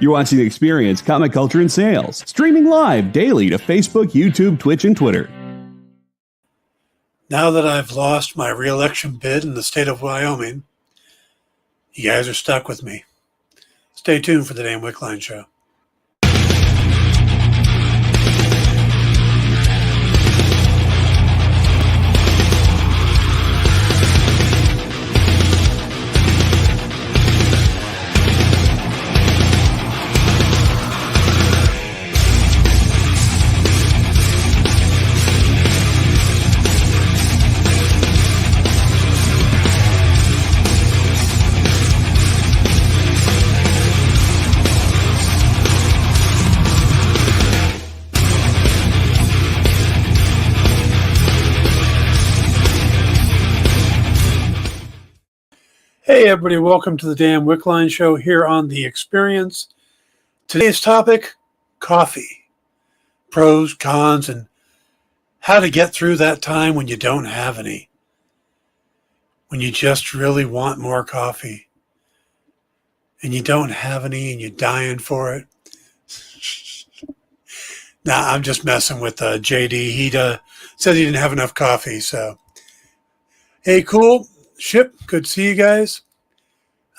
You're watching The Experience, Comic Culture and Sales, streaming live daily to Facebook, YouTube, Twitch, and Twitter. Now that I've lost my re-election bid in the state of Wyoming, you guys are stuck with me. Stay tuned for the Dan Wickline Show. Hey everybody, welcome to the Dan Wickline Show here on The Experience. Today's topic, coffee. Pros, cons, and how to get through that time when you don't have any. When you just really want more coffee. And you don't have any and you're dying for it. Nah, I'm just messing with JD. He said he didn't have enough coffee, so. Hey, cool. Ship, good to see you guys.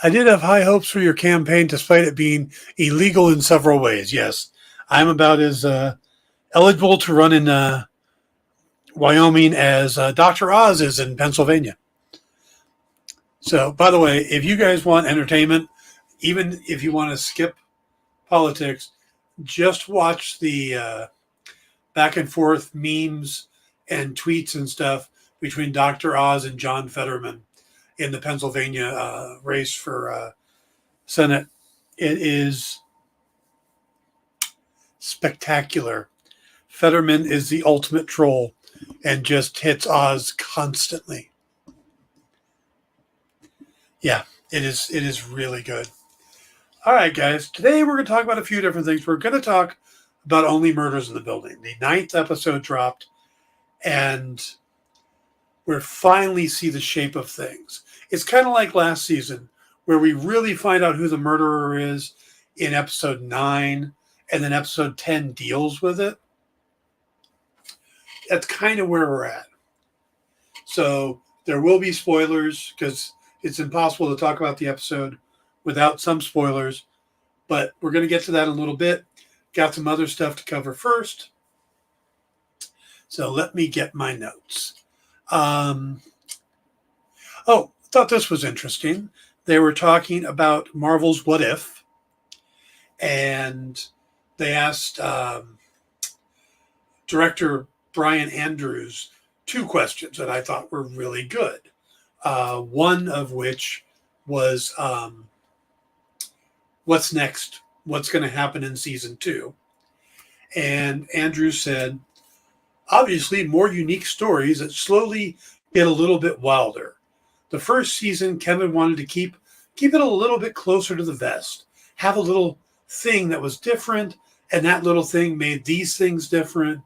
I did have high hopes for your campaign despite it being illegal in several ways. Yes, I'm about as eligible to run in Wyoming as Dr. Oz is in Pennsylvania. So, by the way, if you guys want entertainment, even if you want to skip politics, just watch the back and forth memes and tweets and stuff between Dr. Oz and John Fetterman in the Pennsylvania race for Senate. It is spectacular. Fetterman is the ultimate troll and just hits Oz constantly. Yeah, it is really good. All right, guys. Today we're going to talk about a few different things. We're going to talk about Only Murders in the Building. The 9th episode dropped, and we finally see the shape of things. It's kind of like last season, where we really find out who the murderer is in episode 9, and then episode 10 deals with it. That's kind of where we're at. So there will be spoilers, because it's impossible to talk about the episode without some spoilers, but we're going to get to that in a little bit. Got some other stuff to cover first. So let me get my notes. Thought this was interesting. They were talking about Marvel's What If, and they asked director Brian Andrews 2 questions that I thought were really good. One of which was, what's next? What's going to happen in season 2? And Andrews said, obviously more unique stories that slowly get a little bit wilder. The first season, Kevin wanted to keep it a little bit closer to the vest, have a little thing that was different, and that little thing made these things different,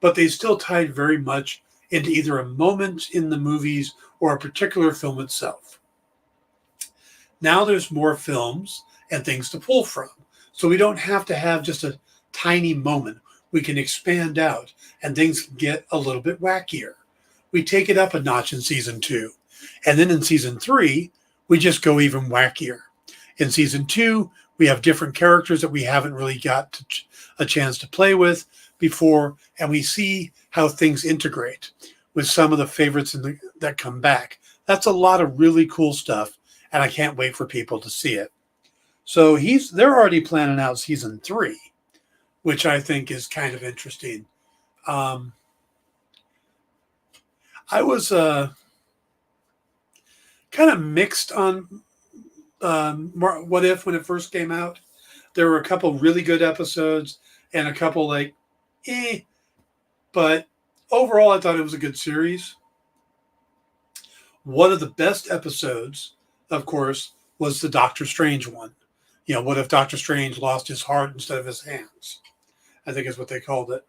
but they still tied very much into either a moment in the movies or a particular film itself. Now there's more films and things to pull from, so we don't have to have just a tiny moment. We can expand out, and things can get a little bit wackier. We take it up a notch in season 2. And then in season 3, we just go even wackier. In season 2, we have different characters that we haven't really got a chance to play with before, and we see how things integrate with some of the favorites that come back. That's a lot of really cool stuff, and I can't wait for people to see it. So they're already planning out season 3, which I think is kind of interesting. I was kind of mixed on What If when it first came out. There were a couple really good episodes and a couple but overall I thought it was a good series. One of the best episodes, of course, was the Doctor Strange one. You know, what if Doctor Strange lost his heart instead of his hands? I think is what they called it.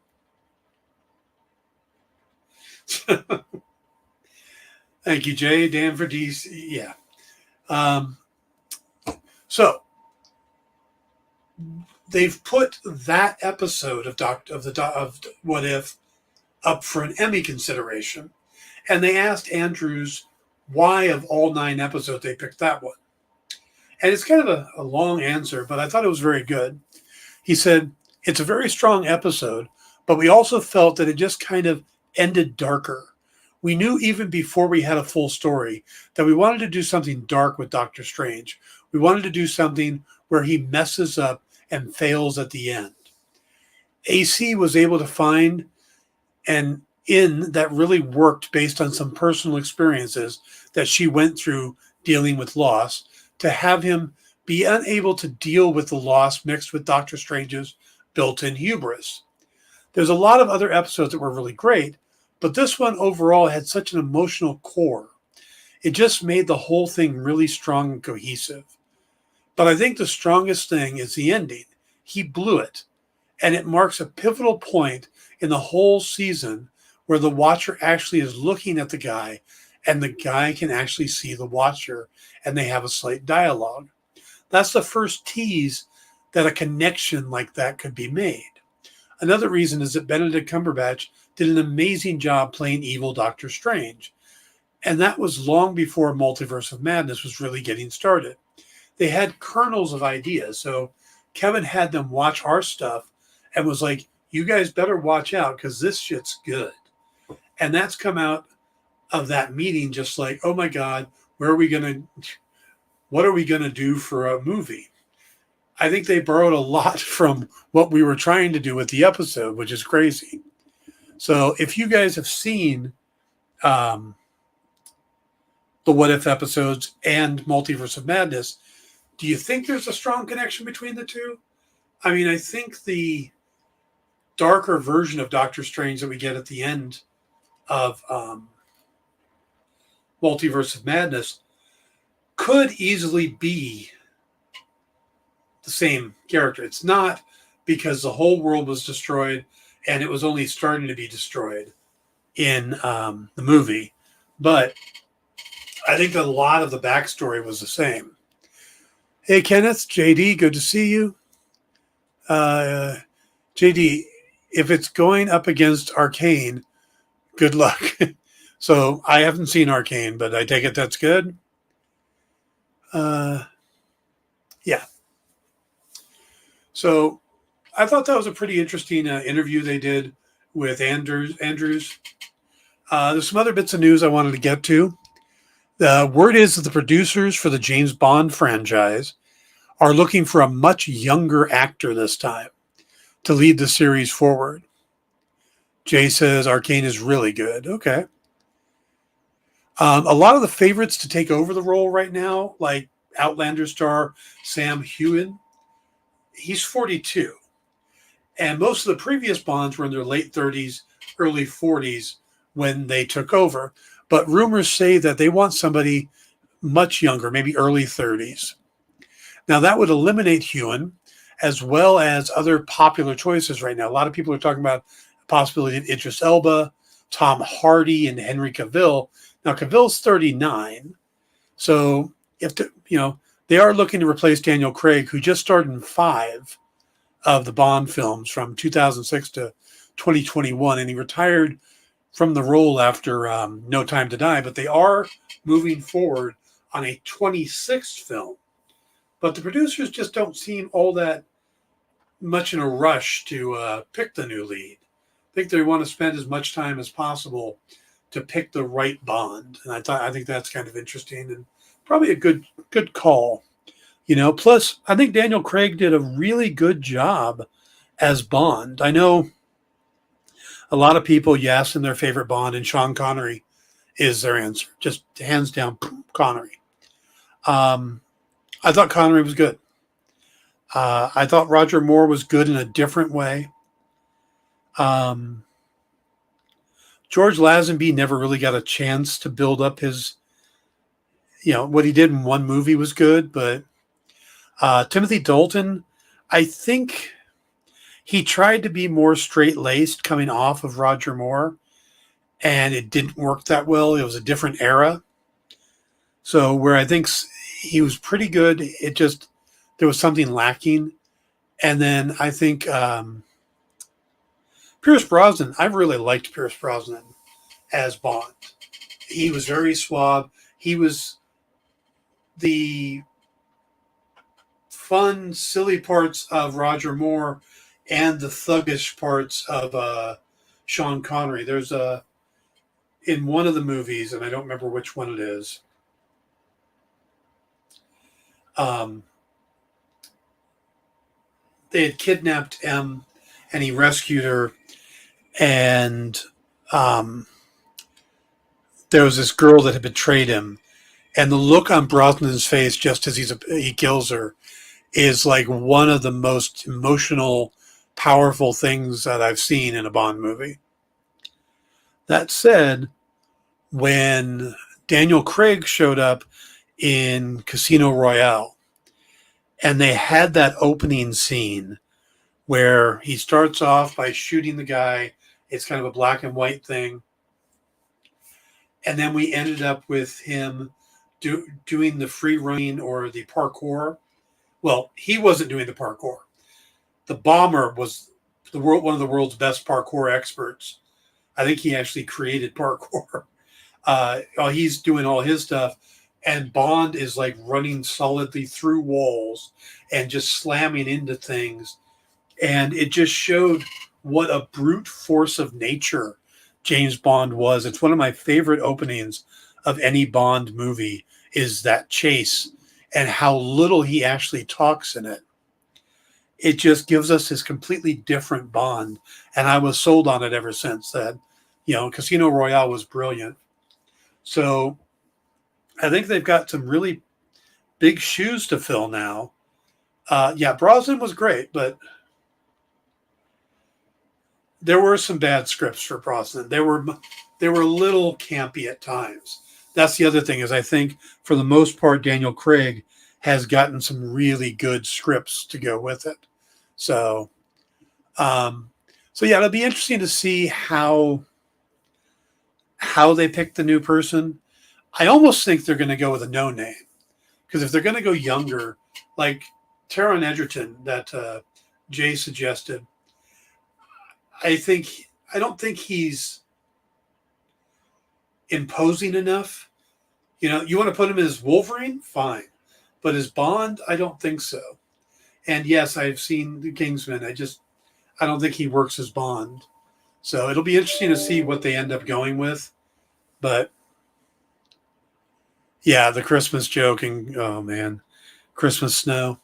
Thank you, Jay. Dan for DC. Yeah. So they've put that episode of What If up for an Emmy consideration, and they asked Andrews why of all 9 episodes they picked that one. And it's kind of a long answer, but I thought it was very good. He said, it's a very strong episode, but we also felt that it just kind of ended darker. We knew even before we had a full story that we wanted to do something dark with Doctor Strange. We wanted to do something where he messes up and fails at the end. AC was able to find an in that really worked based on some personal experiences that she went through dealing with loss, to have him be unable to deal with the loss mixed with Doctor Strange's built-in hubris. There's a lot of other episodes that were really great, but this one overall had such an emotional core. It just made the whole thing really strong and cohesive. But I think the strongest thing is the ending. He blew it. And it marks a pivotal point in the whole season where the Watcher actually is looking at the guy, and the guy can actually see the Watcher, and they have a slight dialogue. That's the first tease that a connection like that could be made. Another reason is that Benedict Cumberbatch did an amazing job playing evil Doctor Strange. And that was long before Multiverse of Madness was really getting started. They had kernels of ideas. So Kevin had them watch our stuff and was like, you guys better watch out because this shit's good. And that's come out of that meeting just like, oh my God, what are we going to do for a movie? I think they borrowed a lot from what we were trying to do with the episode, which is crazy. So if you guys have seen the What If episodes and Multiverse of Madness, do you think there's a strong connection between the two? I mean, I think the darker version of Doctor Strange that we get at the end of Multiverse of Madness could easily be the same character. It's not, because the whole world was destroyed and it was only starting to be destroyed in the movie. But I think a lot of the backstory was the same. Hey, Kenneth, JD, good to see you. JD, if it's going up against Arcane, good luck. So I haven't seen Arcane, but I take it that's good. Yeah. So I thought that was a pretty interesting interview they did with Andrews. There's some other bits of news I wanted to get to. The word is that the producers for the James Bond franchise are looking for a much younger actor this time to lead the series forward. Jay says Arcane is really good. Okay. A lot of the favorites to take over the role right now, like Outlander star Sam Heughan, he's 42. And most of the previous Bonds were in their late 30s, early 40s when they took over. But rumors say that they want somebody much younger, maybe early 30s. Now, that would eliminate Heughan, as well as other popular choices right now. A lot of people are talking about the possibility of Idris Elba, Tom Hardy, and Henry Cavill. Now, Cavill's 39. So, they are looking to replace Daniel Craig, who just starred in 5 of the Bond films from 2006 to 2021, and he retired from the role after No Time to Die. But they are moving forward on a 26th film. But the producers just don't seem all that much in a rush to pick the new lead. I think they want to spend as much time as possible to pick the right Bond, and I think that's kind of interesting and probably a good call. Plus I think Daniel Craig did a really good job as Bond. I know a lot of people, you ask them their favorite Bond, and Sean Connery is their answer. Just hands down, Connery. I thought Connery was good. I thought Roger Moore was good in a different way. George Lazenby never really got a chance to build up his, what he did in one movie was good, but Timothy Dalton, I think he tried to be more straight-laced coming off of Roger Moore, and it didn't work that well. It was a different era. So where I think he was pretty good, there was something lacking. And then I think Pierce Brosnan, I really liked Pierce Brosnan as Bond. He was very suave. He was the fun, silly parts of Roger Moore and the thuggish parts of Sean Connery. There's in one of the movies, and I don't remember which one it is. They had kidnapped M, and he rescued her, and there was this girl that had betrayed him, and the look on Brosnan's face just as he kills her is like one of the most emotional, powerful things that I've seen in a Bond movie. That said, when Daniel Craig showed up in Casino Royale, and they had that opening scene where he starts off by shooting the guy. It's kind of a black and white thing. And then we ended up with him doing the free running or the parkour. Well, he wasn't doing the parkour. The bomber was one of the world's best parkour experts. I think he actually created parkour. He's doing all his stuff. And Bond is like running solidly through walls and just slamming into things. And it just showed what a brute force of nature James Bond was. It's one of my favorite openings of any Bond movie is that chase and how little he actually talks in it. It just gives us this completely different Bond. And I was sold on it ever since that, Casino Royale was brilliant. So I think they've got some really big shoes to fill now. Brosnan was great, but there were some bad scripts for Brosnan. They were a little campy at times. That's the other thing is I think for the most part, Daniel Craig has gotten some really good scripts to go with it. So it'll be interesting to see how they pick the new person. I almost think they're going to go with a no name because if they're going to go younger, like Taron Egerton that Jay suggested, I don't think he's imposing enough. You want to put him as Wolverine? Fine. But as Bond, I don't think so. And yes, I've seen The Kingsman. I don't think he works as Bond. So it'll be interesting to see what they end up going with. But yeah, the Christmas joke and oh man, Christmas snow.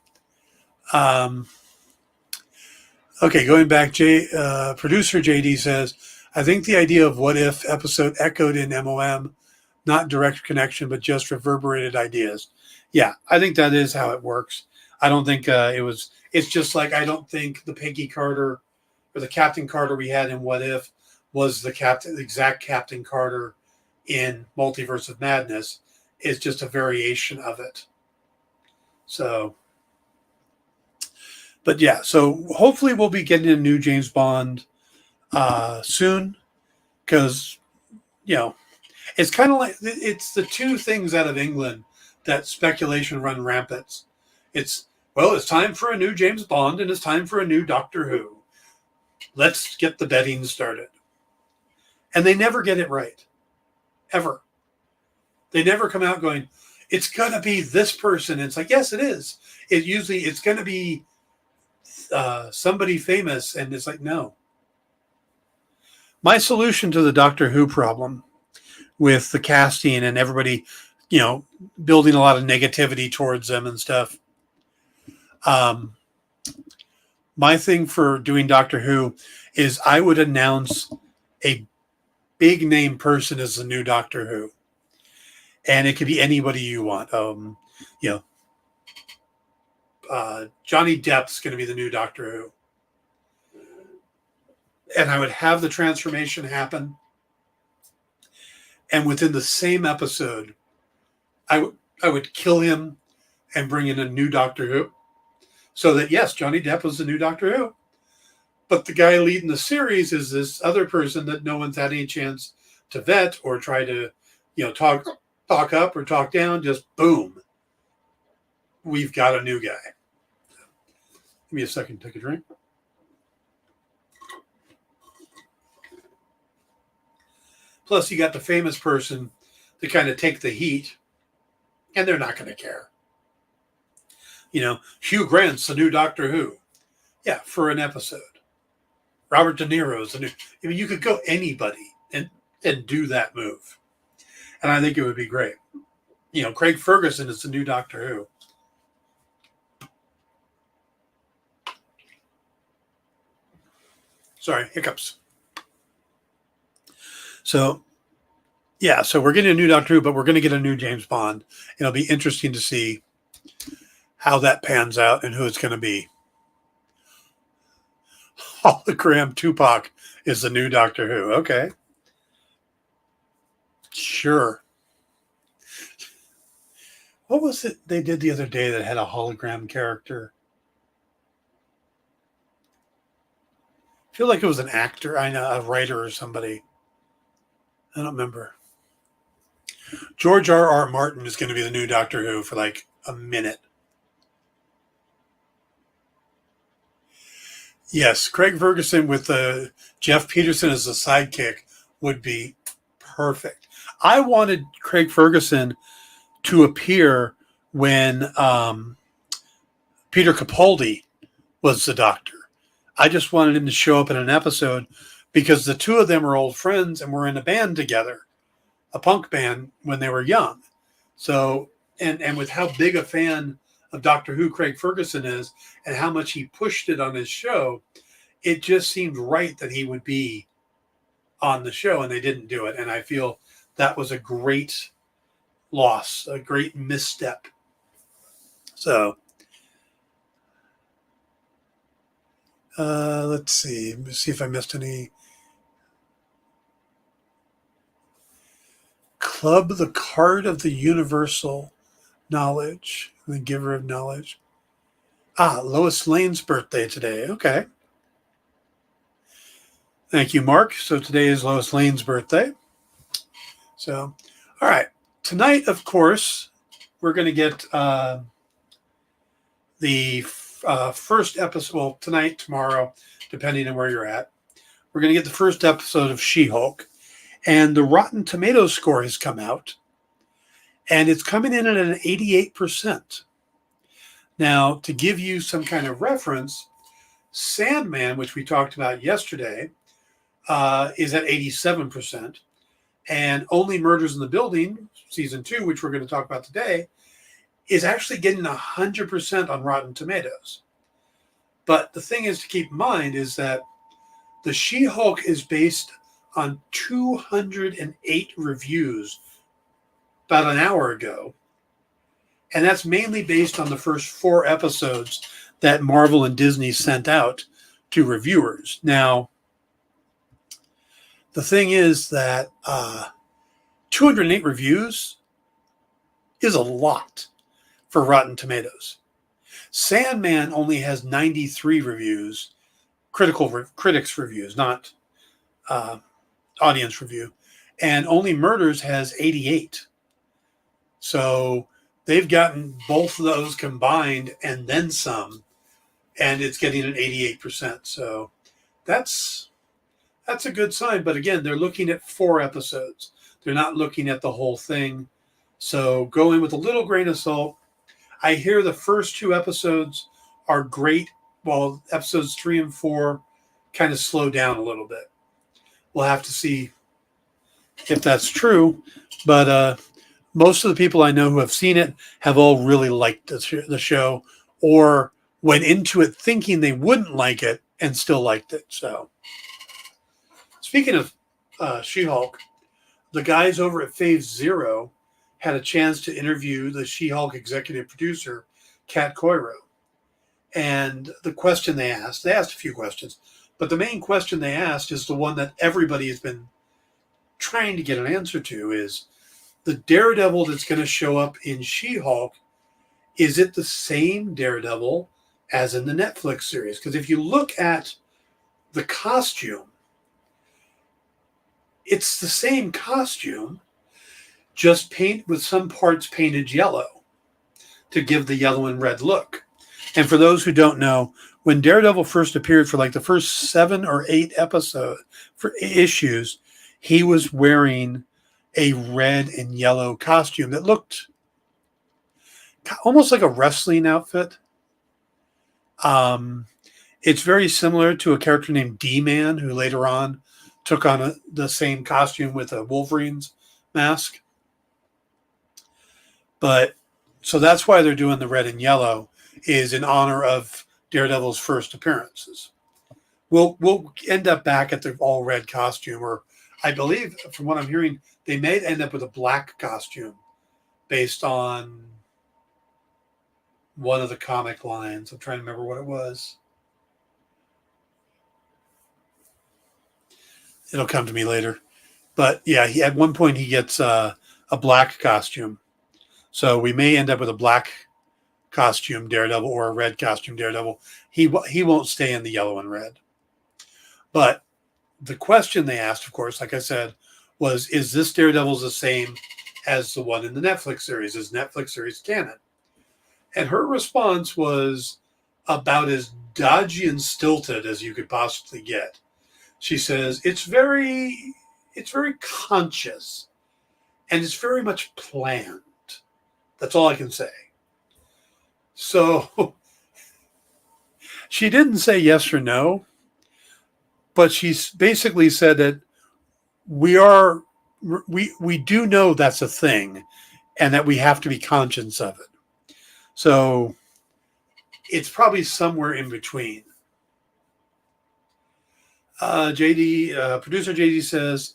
Okay, going back, producer JD says, I think the idea of what if episode echoed in MOM, not direct connection, but just reverberated ideas. Yeah, I think that is how it works. I don't think it's just like I don't think the Peggy Carter or the Captain Carter we had in What If was the exact Captain Carter in Multiverse of Madness. It's just a variation of it. So, but yeah, so hopefully we'll be getting a new James Bond soon because, it's kind of like it's the two things out of England that speculation run rampant. It's time for a new James Bond and it's time for a new Doctor Who. Let's get the betting started. And they never get it right. Ever. They never come out going, it's going to be this person. And it's like, yes, it is. It's going to be somebody famous. And it's like, no. My solution to the Doctor Who problem with the casting and everybody, building a lot of negativity towards them and stuff. My thing for doing Doctor Who is I would announce a big name person as the new Doctor Who. And it could be anybody you want. Johnny Depp's going to be the new Doctor Who. And I would have the transformation happen. And within the same episode, I would kill him and bring in a new Doctor Who. So that, yes, Johnny Depp was the new Doctor Who. But the guy leading the series is this other person that no one's had any chance to vet or try to, talk up or talk down. Just boom. We've got a new guy. Give me a second to take a drink. Plus, you got the famous person to kind of take the heat, and they're not going to care. You know, Hugh Grant's the new Doctor Who. Yeah, for an episode. Robert De Niro's the new. I mean, you could go anybody and do that move. And I think it would be great. You know, Craig Ferguson is the new Doctor Who. Sorry, hiccups. So, yeah, so we're getting a new Doctor Who, but we're going to get a new James Bond. It'll be interesting to see how that pans out and who it's going to be. Hologram Tupac is the new Doctor Who. Okay. Sure. What was it they did the other day that had a hologram character? I feel like it was an actor, I know, a writer or somebody. I don't remember. George R.R. Martin is going to be the new Doctor Who for like a minute. Yes, Craig Ferguson with Jeff Peterson as the sidekick would be perfect. I wanted Craig Ferguson to appear when Peter Capaldi was the Doctor. I just wanted him to show up in an episode because the two of them are old friends and were in a band together, a punk band when they were young. So, and with how big a fan of Doctor Who Craig Ferguson is and how much he pushed it on his show, it just seemed right that he would be on the show, and they didn't do it. And I feel that was a great loss, a great misstep. So, let's see. Let me see if I missed any. Club the Card of the Universal Knowledge, the Giver of Knowledge. Lois Lane's birthday today. Okay. Thank you, Mark. So today is Lois Lane's birthday. So, all right. Tonight, of course, we're going to get the first episode. Well, tonight, tomorrow, depending on where you're at. We're going to get the first episode of She-Hulk. And the Rotten Tomatoes score has come out. And it's coming in at an 88%. Now, to give you some kind of reference, Sandman, which we talked about yesterday, is at 87%. And Only Murders in the Building, season 2, which we're going to talk about today, is actually getting 100% on Rotten Tomatoes. But the thing is to keep in mind is that the She-Hulk is based on 208 reviews about an hour ago. And that's mainly based on the first 4 episodes that Marvel and Disney sent out to reviewers. Now, the thing is that 208 reviews is a lot for Rotten Tomatoes. Sandman only has 93 reviews, critics reviews, not audience review. And Only Murders has 88. So they've gotten both of those combined and then some, and it's getting an 88%. So that's a good sign. But again, they're looking at 4 episodes. They're not looking at the whole thing. So go in with a little grain of salt. I hear the first 2 episodes are great, while episodes 3 and 4 kind of slow down a little bit. We'll have to see if that's true. But most of the people I know who have seen it have all really liked the show, or went into it thinking they wouldn't like it and still liked it. So, speaking of She-Hulk, the guys over at Phase Zero had a chance to interview the She-Hulk executive producer, Kat Coiro. And the question they asked a few questions, but the main question they asked is the one that everybody has been trying to get an answer to, is the Daredevil that's going to show up in She-Hulk, is it the same Daredevil as in the Netflix series? Because if you look at the costume, it's the same costume, just paint with some parts painted yellow to give the yellow and red look. And for those who don't know, when Daredevil first appeared for like the first 7 or 8 issues, he was wearing a red and yellow costume that looked almost like a wrestling outfit. It's very similar to a character named D-Man, who later on took on the same costume with a Wolverine's mask. But so that's why they're doing the red and yellow, is in honor of Daredevil's first appearances. We'll end up back at the all red costume, or I believe from what I'm hearing, they may end up with a black costume based on one of the comic lines. I'm trying to remember what it was. It'll come to me later. But yeah, at one point he gets a black costume. So we may end up with a black costume Daredevil or a red costume Daredevil. He won't stay in the yellow and red. But the question they asked, of course, like I said, was, is this Daredevil the same as the one in the Netflix series? Is Netflix series canon? And her response was about as dodgy and stilted as you could possibly get. She says, it's very conscious, and it's very much planned. That's all I can say. So she didn't say yes or no, but she basically said that we do know that's a thing, and that we have to be conscious of it. So it's probably somewhere in between. Producer JD says,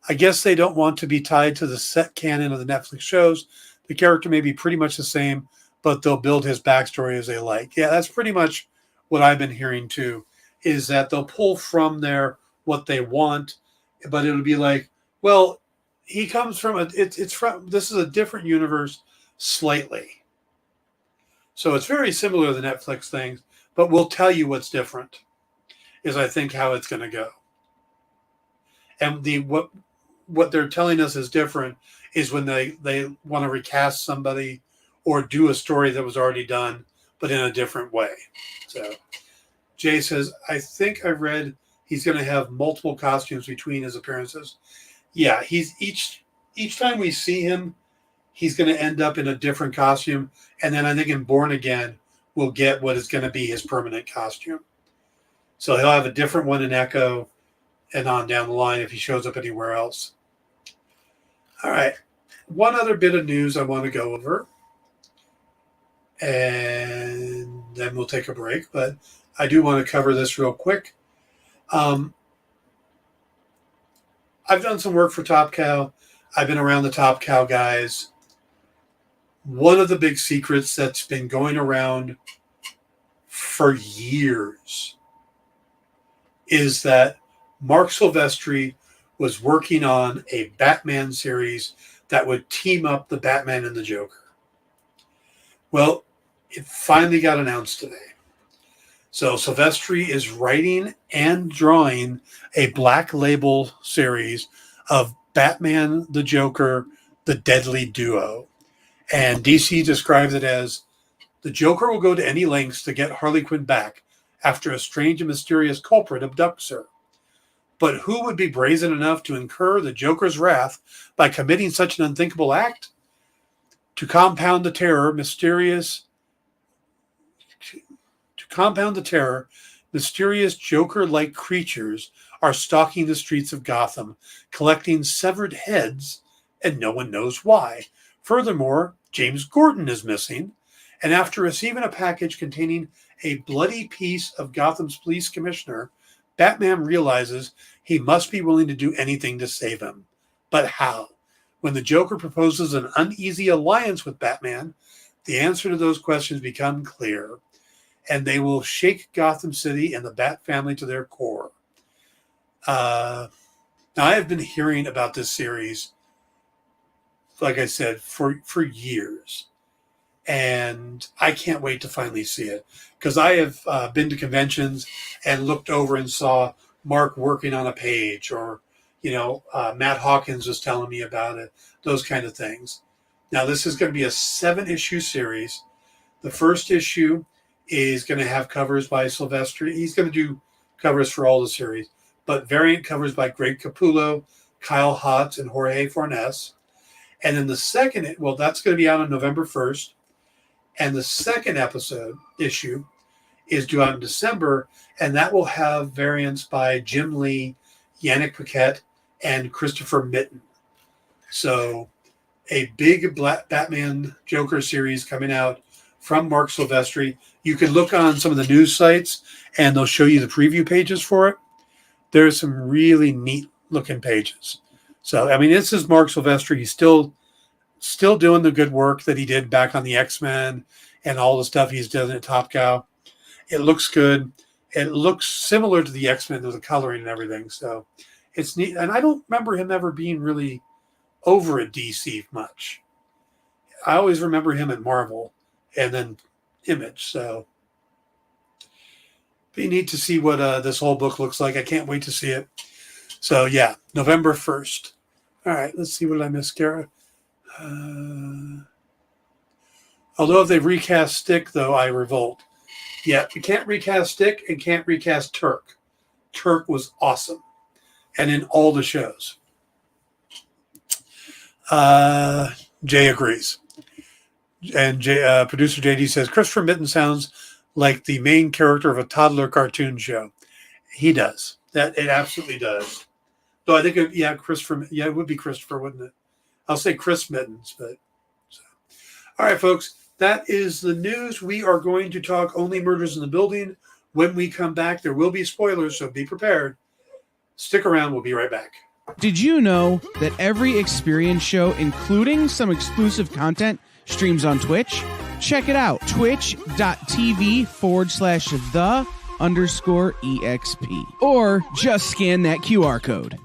I guess they don't want to be tied to the set canon of the Netflix shows. The character may be pretty much the same, but they'll build his backstory as they like. Yeah, that's pretty much what I've been hearing too, is that they'll pull from there what they want, but it'll be like, well, he comes from this is a different universe slightly. So it's very similar to the Netflix things, but we'll tell you what's different, is I think how it's going to go. And what they're telling us is different is when they want to recast somebody or do a story that was already done, but in a different way. So Jay says, I think I read he's going to have multiple costumes between his appearances. Yeah, he's each time we see him, he's going to end up in a different costume. And then I think in Born Again, we'll get what is going to be his permanent costume. So he'll have a different one in Echo and on down the line if he shows up anywhere else. All right. One other bit of news I want to go over, and then we'll take a break. But I do want to cover this real quick. I've done some work for Top Cow. I've been around the Top Cow guys. One of the big secrets that's been going around for years is that Mark Silvestri was working on a Batman series that would team up the Batman and the Joker. Well, it finally got announced today. So Silvestri is writing and drawing a Black Label series of Batman, the Joker, the Deadly Duo. And DC describes it as, the Joker will go to any lengths to get Harley Quinn back after a strange and mysterious culprit abducts her. But who would be brazen enough to incur the Joker's wrath by committing such an unthinkable act? To compound the terror, mysterious Joker-like creatures are stalking the streets of Gotham, collecting severed heads, and no one knows why. Furthermore, James Gordon is missing, and after receiving a package containing a bloody piece of Gotham's police commissioner, Batman realizes he must be willing to do anything to save him. But how? When the Joker proposes an uneasy alliance with Batman, the answer to those questions become clear, and they will shake Gotham City and the Bat family to their core. Now, I have been hearing about this series, like I said, for years. And I can't wait to finally see it, because I have been to conventions and looked over and saw Mark working on a page, or, Matt Hawkins was telling me about it, those kind of things. Now, this is going to be a 7-issue series. The first issue is going to have covers by Silvestri. He's going to do covers for all the series, but variant covers by Greg Capullo, Kyle Hotz, and Jorge Fornes. And then the second, well, that's going to be out on November 1st. And the second issue is due out in December, and that will have variants by Jim Lee, Yannick Paquette, and Christopher Mitten. So a big Batman Joker series coming out from Mark Silvestri. You can look on some of the news sites, and they'll show you the preview pages for it. There's some really neat looking pages. So, I mean, this is Mark Silvestri. He's still doing the good work that he did back on the X-Men and all the stuff he's done at Top Cow. It looks good. It looks similar to the X-Men with the coloring and everything. So it's neat. And I don't remember him ever being really over at DC much. I always remember him at Marvel and then Image. So be neat to see what this whole book looks like. I can't wait to see it. So yeah, November 1st. All right, let's see what I missed, Kara. Although if they recast Stick, though, I revolt. Yeah, you can't recast Stick and can't recast Turk. Turk was awesome. And in all the shows. Jay agrees. And producer JD says, Christopher Mitten sounds like the main character of a toddler cartoon show. He does. It absolutely does. Though I think, Christopher, it would be Christopher, wouldn't it? I'll say Chris Mittens, but so. All right, folks, that is the news. We are going to talk Only Murders in the Building. When we come back, there will be spoilers, so be prepared. Stick around. We'll be right back. Did you know that every Experience show, including some exclusive content, streams on Twitch? Check it out. Twitch.tv/the_EXP. Or just scan that QR code.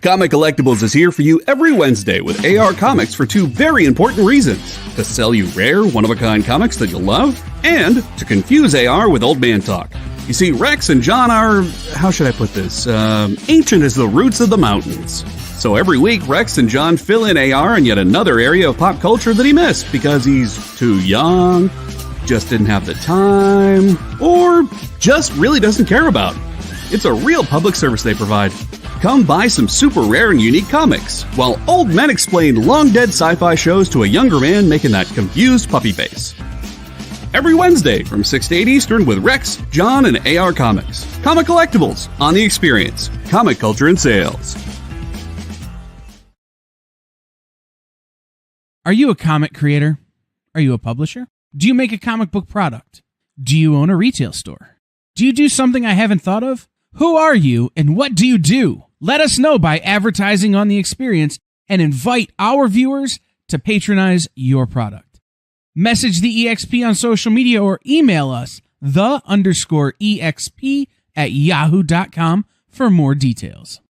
Comic Collectibles is here for you every Wednesday with AR Comics for two very important reasons. To sell you rare, one-of-a-kind comics that you'll love, and to confuse AR with old man talk. You see, Rex and John are, how should I put this, ancient as the roots of the mountains. So every week, Rex and John fill in AR in yet another area of pop culture that he missed because he's too young, just didn't have the time, or just really doesn't care about. It's a real public service they provide. Come buy some super rare and unique comics, while old men explain long-dead sci-fi shows to a younger man making that confused puppy face. Every Wednesday from 6 to 8 Eastern with Rex, John, and AR Comics. Comic Collectibles on The Experience. Comic culture and sales. Are you a comic creator? Are you a publisher? Do you make a comic book product? Do you own a retail store? Do you do something I haven't thought of? Who are you and what do you do? Let us know by advertising on The Experience and invite our viewers to patronize your product. Message the EXP on social media or email us the_EXP@yahoo.com for more details.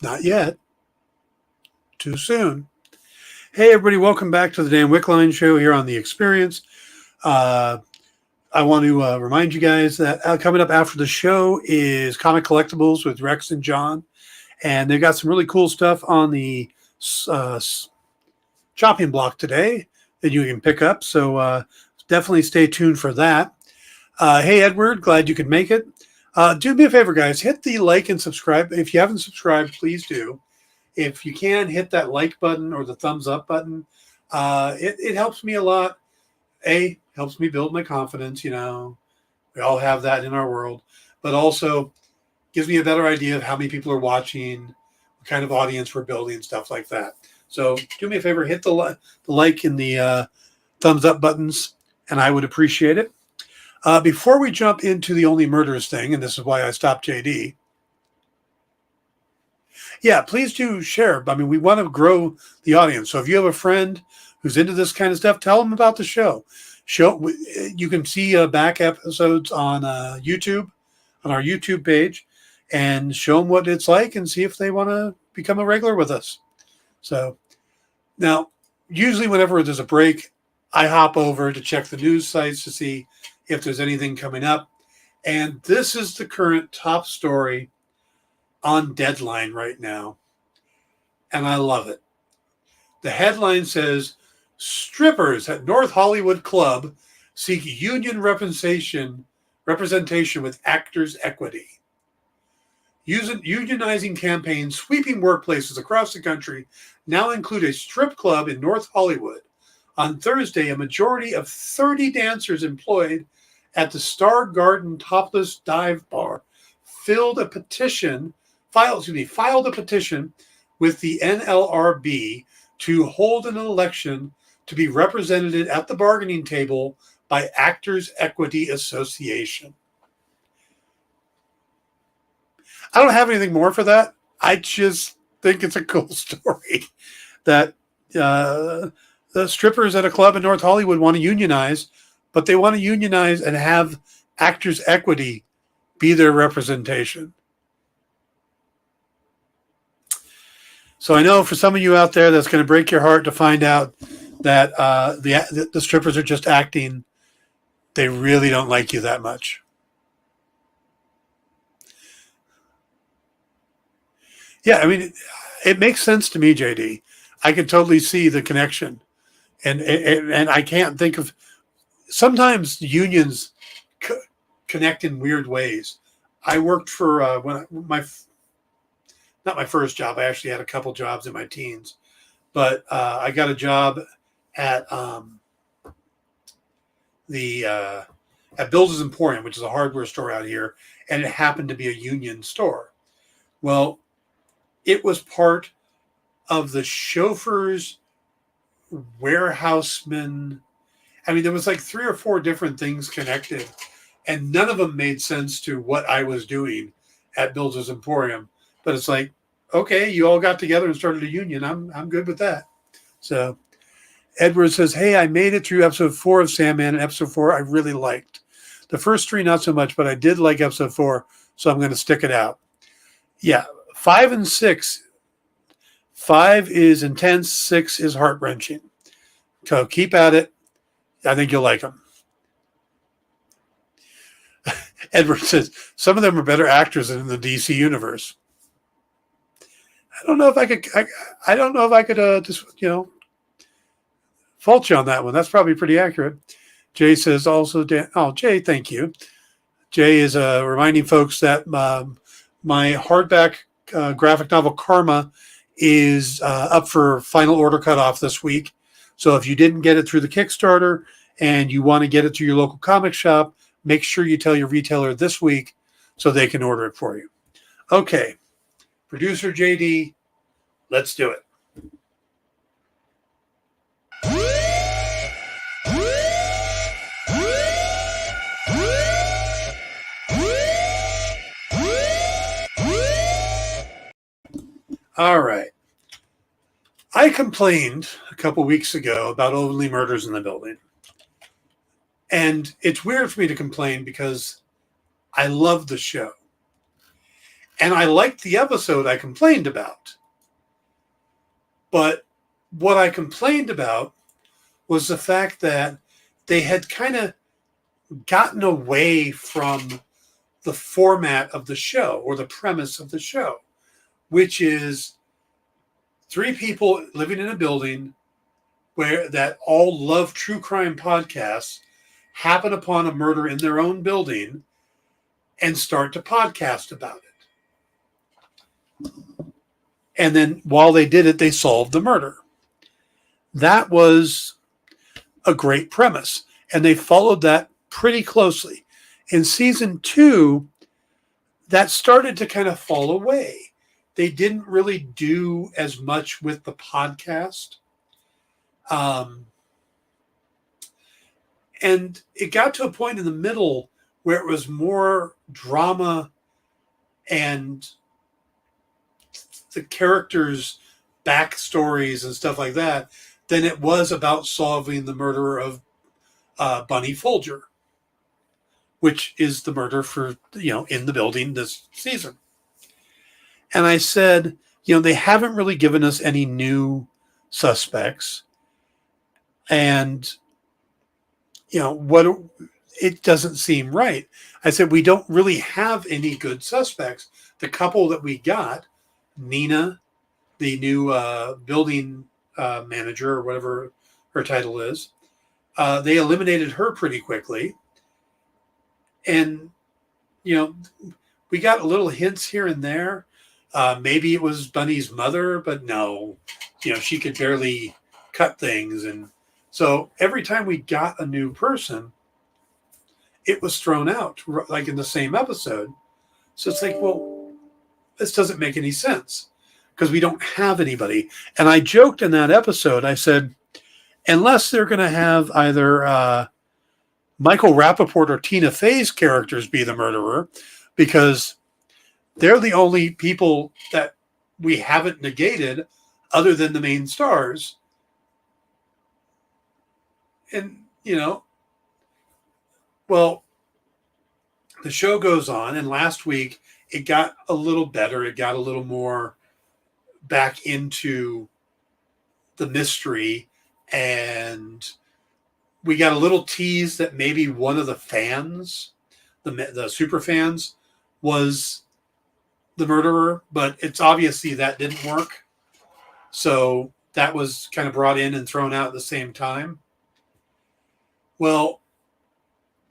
Not yet. Too soon. Hey, everybody. Welcome back to the Dan Wickline Show here on The Experience. I want to remind you guys that coming up after the show is Comic Collectibles with Rex and John. And they've got some really cool stuff on the chopping block today that you can pick up. So definitely stay tuned for that. Hey, Edward, glad you could make it. Do me a favor, guys. Hit the like and subscribe. If you haven't subscribed, please do. If you can, hit that like button or the thumbs up button. It helps me a lot. Helps me build my confidence. We all have that in our world. But also gives me a better idea of how many people are watching, what kind of audience we're building, stuff like that. So do me a favor, hit the like and the thumbs up buttons, and I would appreciate it. Before we jump into the Only Murders thing, and this is why I stopped JD, yeah, please do share. I mean, we want to grow the audience. So if you have a friend who's into this kind of stuff, tell them about the show. You can see back episodes on YouTube, on our YouTube page, and show them what it's like and see if they want to become a regular with us. So now, usually whenever there's a break, I hop over to check the news sites to see if there's anything coming up. And this is the current top story on Deadline right now. And I love it. The headline says, strippers at North Hollywood Club seek union representation with Actors Equity. Unionizing campaigns sweeping workplaces across the country now include a strip club in North Hollywood. On Thursday, a majority of 30 dancers employed at the Star Garden Topless Dive Bar filed a petition with the NLRB to hold an election to be represented at the bargaining table by Actors Equity Association. I don't have anything more for that. I just think it's a cool story that the strippers at a club in North Hollywood want to unionize, but they want to unionize and have Actors Equity be their representation. So I know for some of you out there, that's going to break your heart to find out that the strippers are just acting. They really don't like you that much. Yeah, I mean, it makes sense to me, JD. I can totally see the connection. And I can't think of... Sometimes unions connect in weird ways. I worked for... not my first job. I actually had a couple jobs in my teens. But I got a job at Bill's Emporium, which is a hardware store out here, and it happened to be a union store. Well, it was part of the chauffeurs, warehousemen. I mean, there was like 3 or 4 different things connected, and none of them made sense to what I was doing at Bill's Emporium. But it's like, okay, you all got together and started a union. I'm good with that. So Edward says, hey, I made it through episode 4 of Sandman, and episode 4 I really liked. The first 3, not so much, but I did like episode 4, so I'm going to stick it out. Yeah, 5 and 6. 5 is intense, 6 is heart-wrenching. So keep at it. I think you'll like them. Edward says, some of them are better actors than in the DC universe. I don't know if I could just, fault you on that one. That's probably pretty accurate. Jay says also, Jay, thank you. Jay is reminding folks that my hardback graphic novel Karma is up for final order cutoff this week. So if you didn't get it through the Kickstarter and you want to get it to your local comic shop, make sure you tell your retailer this week so they can order it for you. Okay, producer JD, let's do it. All right. I complained a couple weeks ago about Only Murders in the Building. And it's weird for me to complain because I love the show. And I liked the episode I complained about. But what I complained about was the fact that they had kind of gotten away from the format of the show or the premise of the show, which is 3 people living in a building that all love true crime podcasts, happen upon a murder in their own building, and start to podcast about it. And then while they did it, they solved the murder. That was a great premise, and they followed that pretty closely. In season 2, that started to kind of fall away. They didn't really do as much with the podcast. And it got to a point in the middle where it was more drama and the characters' backstories and stuff like that than it was about solving the murder of Bunny Folger, which is the murder in the building this season. And I said, they haven't really given us any new suspects. And, it doesn't seem right. I said, we don't really have any good suspects. The couple that we got, Nina, the new building manager or whatever her title is, they eliminated her pretty quickly. And, we got little hints here and there. Maybe it was Bunny's mother, but no, she could barely cut things. And so every time we got a new person, it was thrown out, like in the same episode. So it's like, well, this doesn't make any sense because we don't have anybody. And I joked in that episode, I said, unless they're going to have either Michael Rappaport or Tina Fey's characters be the murderer, because they're the only people that we haven't negated other than the main stars. And, well, the show goes on, and last week it got a little better. It got a little more back into the mystery, and we got a little tease that maybe one of the fans, the super fans, was the murderer, but it's obviously that didn't work. So that was kind of brought in and thrown out at the same time. Well,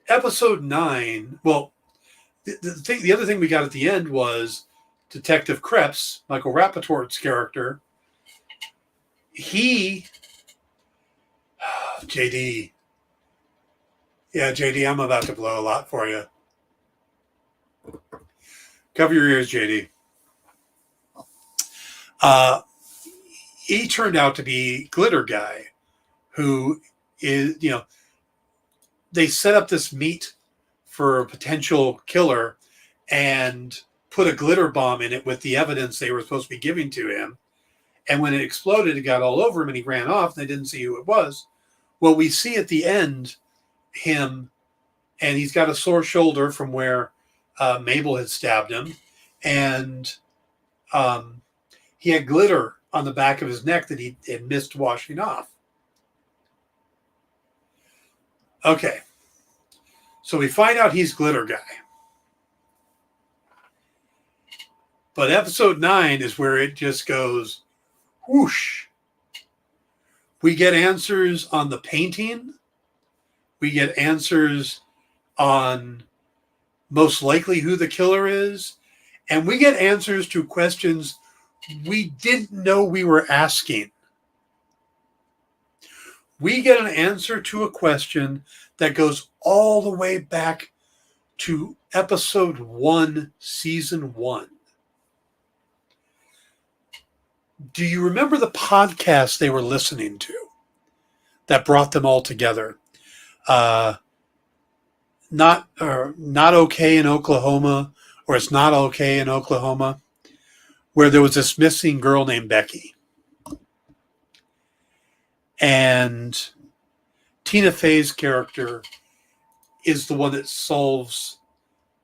episode 9, the other thing we got at the end was Detective Krebs, Michael Rappaport's character. JD. Yeah, JD, I'm about to blow a lot for you. Cover your ears, JD. He turned out to be Glitter Guy, who is, they set up this meet for a potential killer and put a glitter bomb in it with the evidence they were supposed to be giving to him. And when it exploded, it got all over him and he ran off and they didn't see who it was. Well, we see at the end him, and he's got a sore shoulder from where Mabel had stabbed him. And he had glitter on the back of his neck that he had missed washing off. Okay. So we find out he's Glitter Guy. But episode 9 is where it just goes whoosh. We get answers on the painting. We get answers on most likely who the killer is. And we get answers to questions we didn't know we were asking. We get an answer to a question that goes all the way back to episode 1, season 1. Do you remember the podcast they were listening to that brought them all together? Not okay in Oklahoma, or It's Not Okay in Oklahoma, where there was this missing girl named Becky. And Tina Fey's character is the one that solves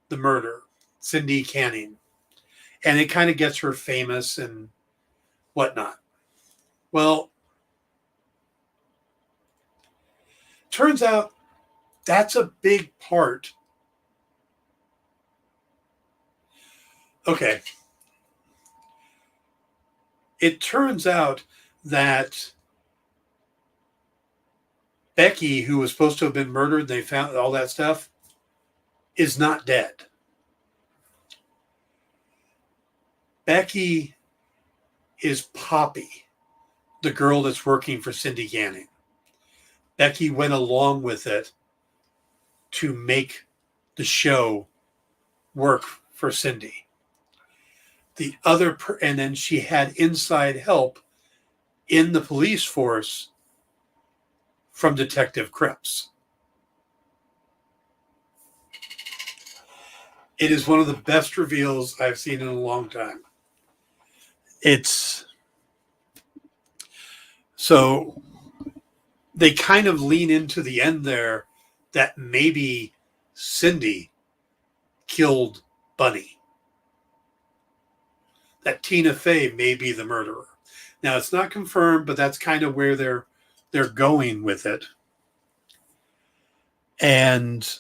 the murder, Cindy Canning. And it kind of gets her famous and whatnot. Well, turns out that's a big part. Okay. it turns out that Becky, who was supposed to have been murdered, they found all that stuff, is not dead. Becky is Poppy, the girl that's working for Cindy Canning. Becky went along with it to make the show work for Cindy. And then she had inside help in the police force from Detective Cripps. It is one of the best reveals I've seen in a long time. So they kind of lean into the end there that maybe Cindy killed Bunny. That Tina Fey may be the murderer. Now, it's not confirmed, but that's kind of where they're going with it. And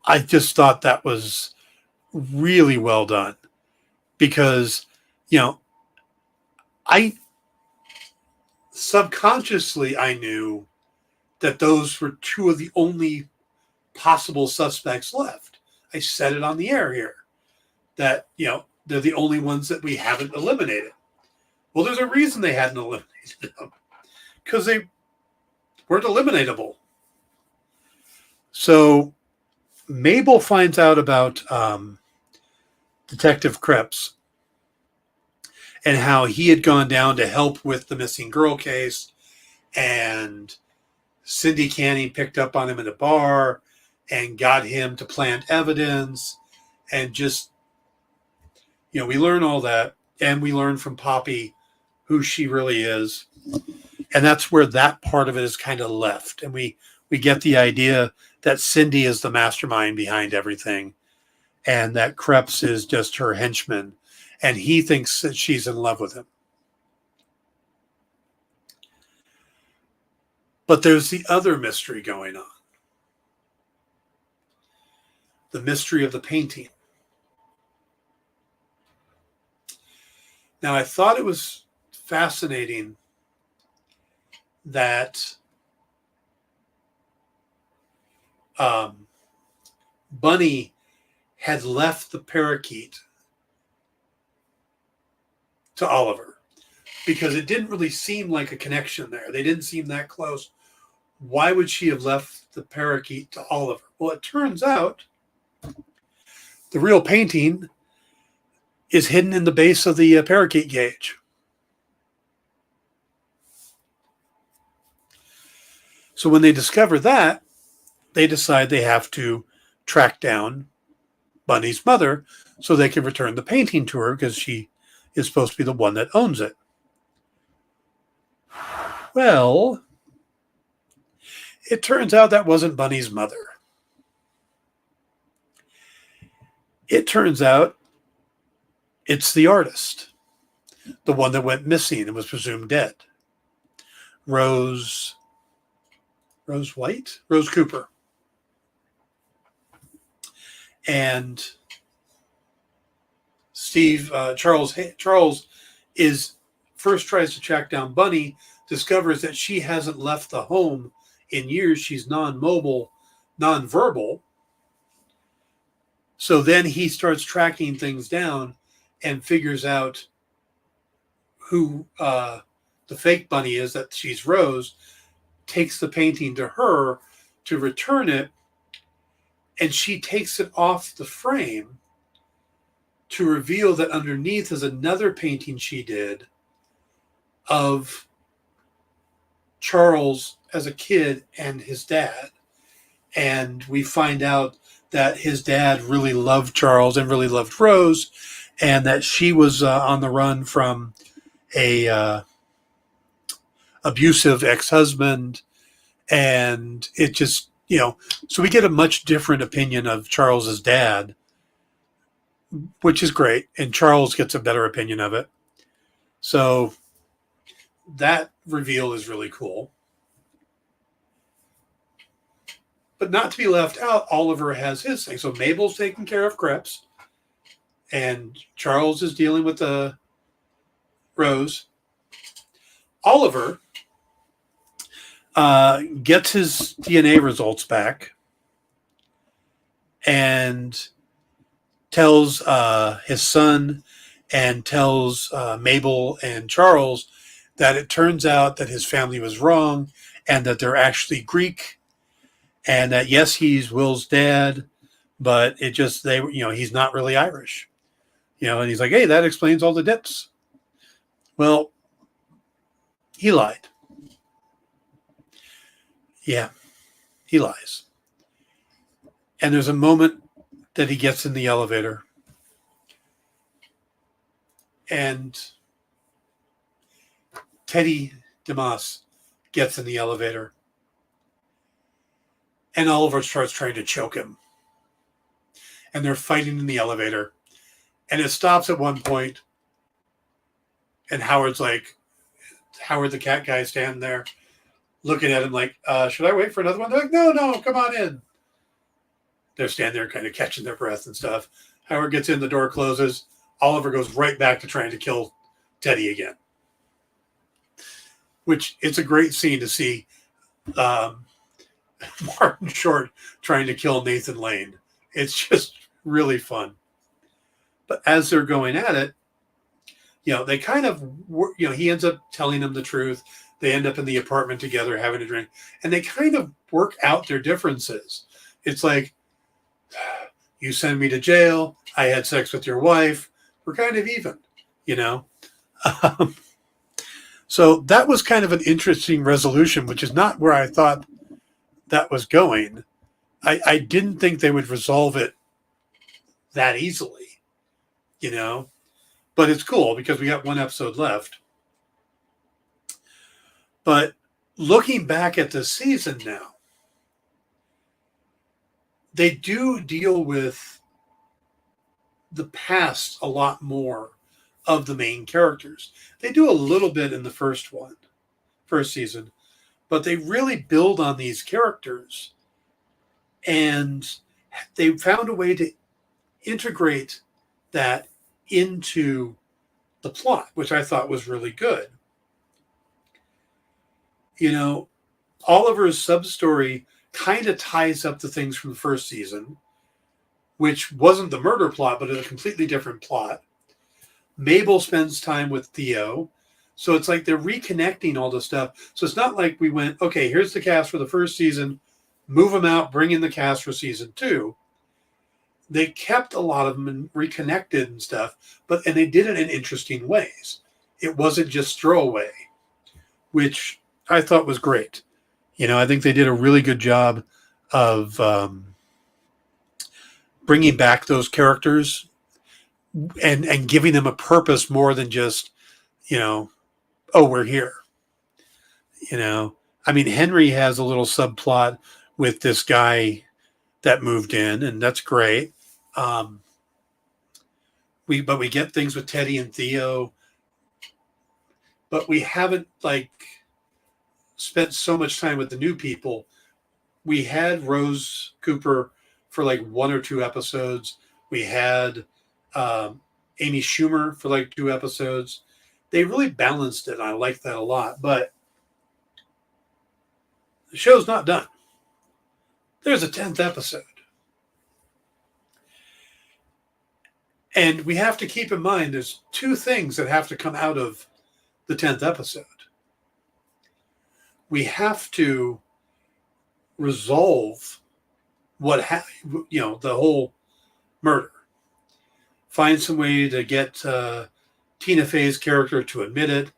I just thought that was really well done because, I subconsciously knew that those were two of the only possible suspects left. I said it on the air here that, they're the only ones that we haven't eliminated. Well, there's a reason they hadn't eliminated them because they weren't eliminatable. So Mabel finds out about Detective Cripps and how he had gone down to help with the missing girl case, and Cindy Canning picked up on him in a bar and got him to plant evidence, and just, we learn all that, and we learn from Poppy who she really is. And that's where that part of it is kind of left. And we get the idea that Cindy is the mastermind behind everything and that Cripps is just her henchman. And he thinks that she's in love with him. But there's the other mystery going on. The mystery of the painting. Now, I thought it was fascinating that Bunny had left the parakeet to Oliver because it didn't really seem like a connection there. They didn't seem that close. Why would she have left the parakeet to Oliver? Well, it turns out the real painting is hidden in the base of the parakeet cage. So when they discover that, they decide they have to track down Bunny's mother so they can return the painting to her because she is supposed to be the one that owns it. Well, it turns out that wasn't Bunny's mother. It turns out it's the artist, the one that went missing and was presumed dead. Rose Cooper. And Charles first tries to track down Bunny, discovers that she hasn't left the home in years. She's non-mobile, non-verbal. So then he starts tracking things down and figures out who the fake Bunny is, that she's Rose, takes the painting to her to return it, and she takes it off the frame to reveal that underneath is another painting she did of Charles as a kid and his dad. And we find out that his dad really loved Charles and really loved Rose, and that she was on the run from a abusive ex-husband. And it just, so we get a much different opinion of Charles's dad, which is great. And Charles gets a better opinion of it. So that reveal is really cool. But not to be left out, Oliver has his thing. So Mabel's taking care of Cripps, and Charles is dealing with the Rose, Oliver gets his DNA results back and tells his son and tells Mabel and Charles that it turns out that his family was wrong and that they're actually Greek, and that yes, he's Will's dad, but he's not really Irish, and he's like, hey, that explains all the dips. Well, he lied. Yeah, he lies. And there's a moment that he gets in the elevator and Teddy DeMoss gets in the elevator and Oliver starts trying to choke him. And they're fighting in the elevator. And it stops at one point, and Howard the cat guy standing there looking at him like, should I wait for another one? They're like, no, come on in. They're standing there kind of catching their breath and stuff. Howard gets in, the door closes. Oliver goes right back to trying to kill Teddy again. Which, it's a great scene to see Martin Short trying to kill Nathan Lane. It's just really fun. But as they're going at it, they kind of, he ends up telling them the truth. They end up in the apartment together having a drink. And they kind of work out their differences. It's like, you send me to jail. I had sex with your wife. We're kind of even, So that was kind of an interesting resolution, which is not where I thought that was going. I didn't think they would resolve it that easily, but it's cool because we got one episode left. But looking back at the season now, they do deal with the past a lot more of the main characters. They do a little bit in the first season, but they really build on these characters, and they found a way to integrate that into the plot, which I thought was really good. Oliver's sub-story kind of ties up the things from the first season, which wasn't the murder plot, but a completely different plot. Mabel spends time with Theo. So it's like they're reconnecting all the stuff. So it's not like we went, okay, here's the cast for the first season, move them out, bring in the cast for season 2. They kept a lot of them and reconnected and stuff, and they did it in interesting ways. It wasn't just throwaway, which I thought was great. I think they did a really good job of bringing back those characters and giving them a purpose more than just, we're here. Henry has a little subplot with this guy that moved in, and that's great. We get things with Teddy and Theo, but we haven't spent so much time with the new people. We had Rose Cooper for 1 or 2 episodes. We had Amy Schumer for 2 episodes. They really balanced it. And I like that a lot, but the show's not done. There's a 10th episode. And we have to keep in mind there's 2 things that have to come out of the 10th episode. We have to resolve the whole murder. Find some way to get Tina Fey's character to admit it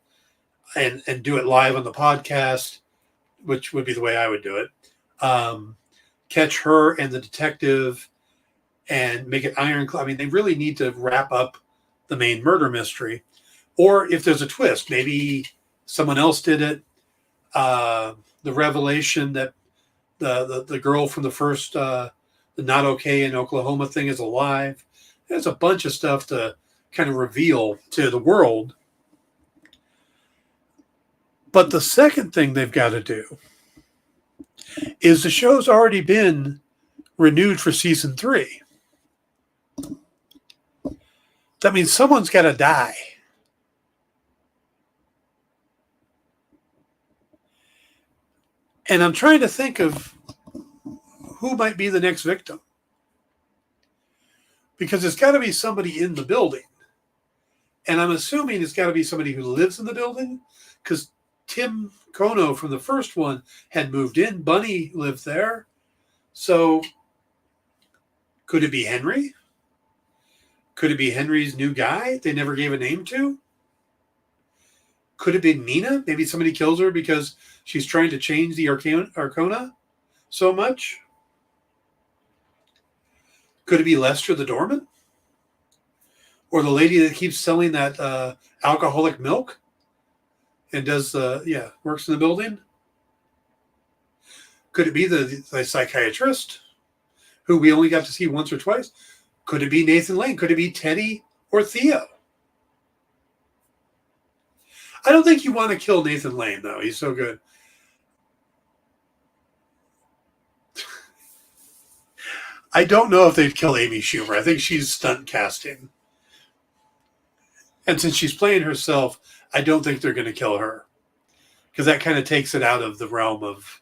and do it live on the podcast, which would be the way I would do it. Catch her and the detective and make it ironclad. They really need to wrap up the main murder mystery. Or if there's a twist, maybe someone else did it. The revelation that the girl from the first the Not Okay in Oklahoma thing is alive. There's a bunch of stuff to kind of reveal to the world. But the second thing they've got to do is the show's already been renewed for season 3. That means someone's got to die. And I'm trying to think of who might be the next victim. Because it's got to be somebody in the building. And I'm assuming it's got to be somebody who lives in the building, because Tim Kono from the first one had moved in. Bunny lived there. So could it be Henry? Could it be Henry's new guy they never gave a name to? Could it be Nina? Maybe somebody kills her because she's trying to change the Arcona so much. Could it be Lester the doorman? Or the lady that keeps selling that alcoholic milk and does works in the building? Could it be the psychiatrist who we only got to see once or twice? Could it be Nathan Lane? Could it be Teddy or Theo? I don't think you want to kill Nathan Lane, though. He's so good. I don't know if they'd kill Amy Schumer. I think she's stunt casting. And since she's playing herself, I don't think they're going to kill her. Because that kind of takes it out of the realm of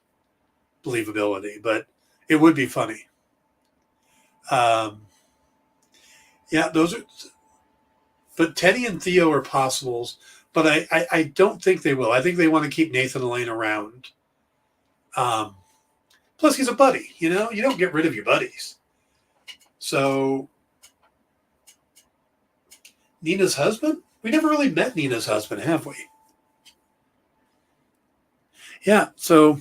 believability. But it would be funny. Those are... But Teddy and Theo are possibles. But I don't think they will. I think they want to keep Nathan Lane around. Plus, he's a buddy. You know? You don't get rid of your buddies. So... Nina's husband? We never really met Nina's husband, have we? Yeah, so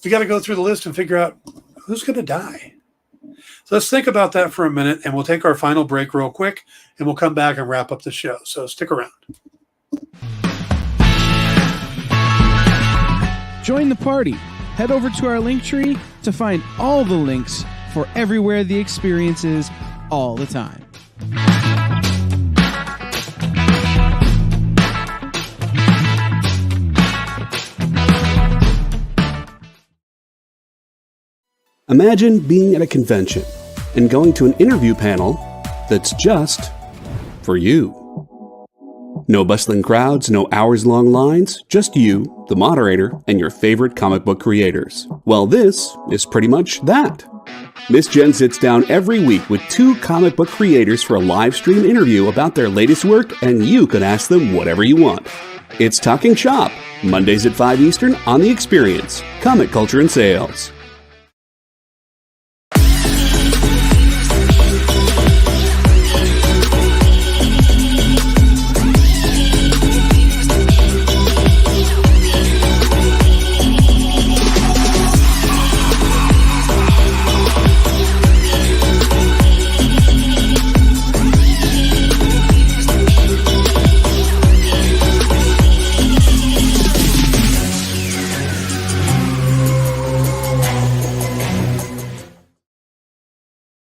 we got to go through the list and figure out who's going to die. So let's think about that for a minute, and we'll take our final break real quick, and we'll come back and wrap up the show. So stick around. Join the party. Head over to our link tree to find all the links for everywhere the experience is all the time. Imagine being at a convention and going to an interview panel that's just for you. No bustling crowds, no hours-long lines, just you, the moderator, and your favorite comic book creators. Well, this is pretty much that. Miss Jen sits down every week with 2 comic book creators for a live stream interview about their latest work, and you can ask them whatever you want. It's Talking Shop, Mondays at 5 Eastern on The Experience, Comic Culture and Sales.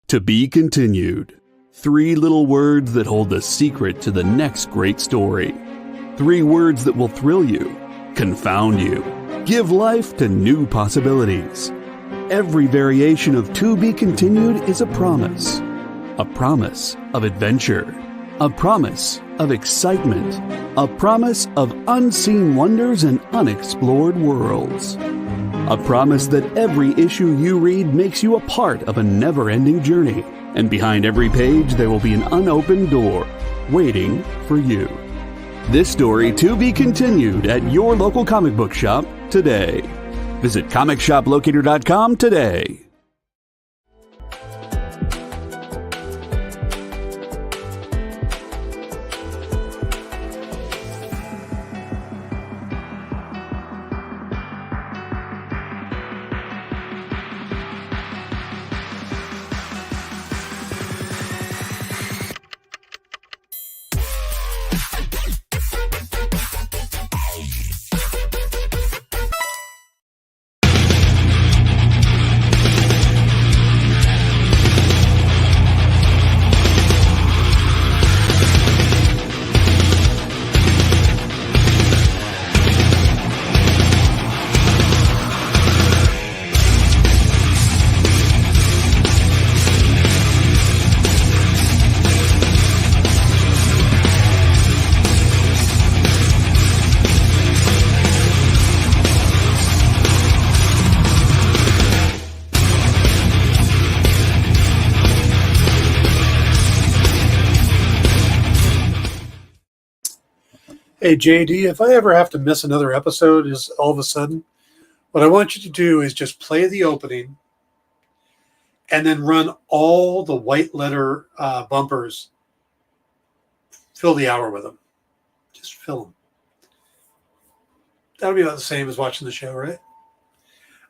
To be continued. 3 little words that hold the secret to the next great story. 3 words that will thrill you, confound you, give life to new possibilities. Every variation of To Be Continued is a promise of adventure, a promise of excitement, a promise of unseen wonders and unexplored worlds. A promise that every issue you read makes you a part of a never-ending journey. And behind every page, there will be an unopened door waiting for you. This story to be continued at your local comic book shop today. Visit comicshoplocator.com today. Hey, JD, if I ever have to miss another episode is all of a sudden, what I want you to do is just play the opening and then run all the white letter bumpers. Fill the hour with them. Just fill them. That'll be about the same as watching the show, right?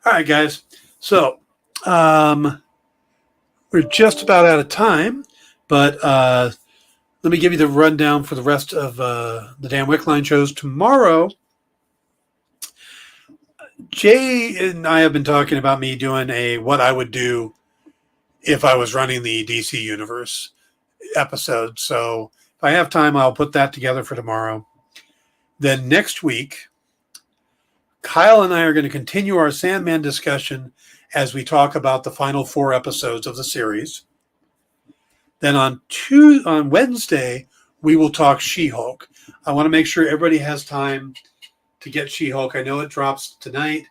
All right, guys. So we're just about out of time, but let me give you the rundown for the rest of the Dan Wickline shows. Tomorrow, Jay and I have been talking about me doing what I would do if I was running the DC Universe episode. So if I have time, I'll put that together for tomorrow. Then next week, Kyle and I are going to continue our Sandman discussion as we talk about the final 4 episodes of the series. Then on Wednesday, we will talk She-Hulk. I want to make sure everybody has time to get She-Hulk. I know it drops tonight,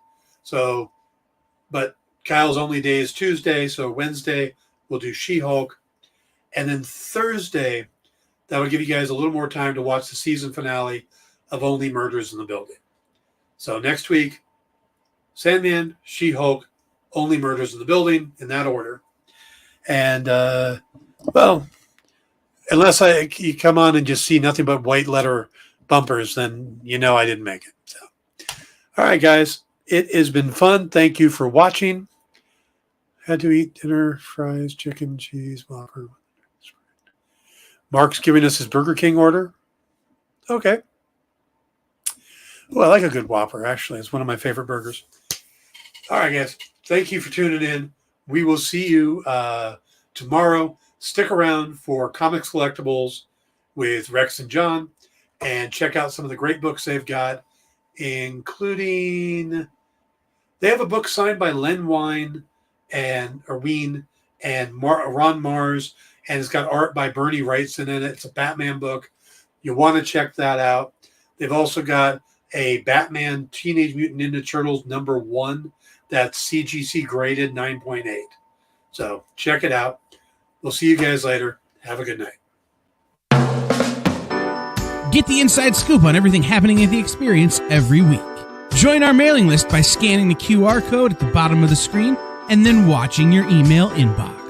but Kyle's only day is Tuesday, so Wednesday we'll do She-Hulk. And then Thursday, that will give you guys a little more time to watch the season finale of Only Murders in the Building. So next week, Sandman, She-Hulk, Only Murders in the Building, in that order. And, well, unless you come on and just see nothing but white letter bumpers, then you know I didn't make it. So, all right, guys, it has been fun. Thank you for watching. Had to eat dinner, fries, chicken, cheese, Whopper. Mark's giving us his Burger King order. Okay. Oh, I like a good Whopper, actually. It's one of my favorite burgers. All right, guys. Thank you for tuning in. We will see you tomorrow. Stick around for Comics Collectibles with Rex and John, and check out some of the great books they've got, including they have a book signed by Len Wein and Ron Mars, and it's got art by Bernie Wrightson in it. It's a Batman book. You want to check that out. They've also got a Batman Teenage Mutant Ninja Turtles #1 that's CGC graded 9.8. So check it out. We'll see you guys later. Have a good night. Get the inside scoop on everything happening at the Experience every week. Join our mailing list by scanning the QR code at the bottom of the screen and then watching your email inbox.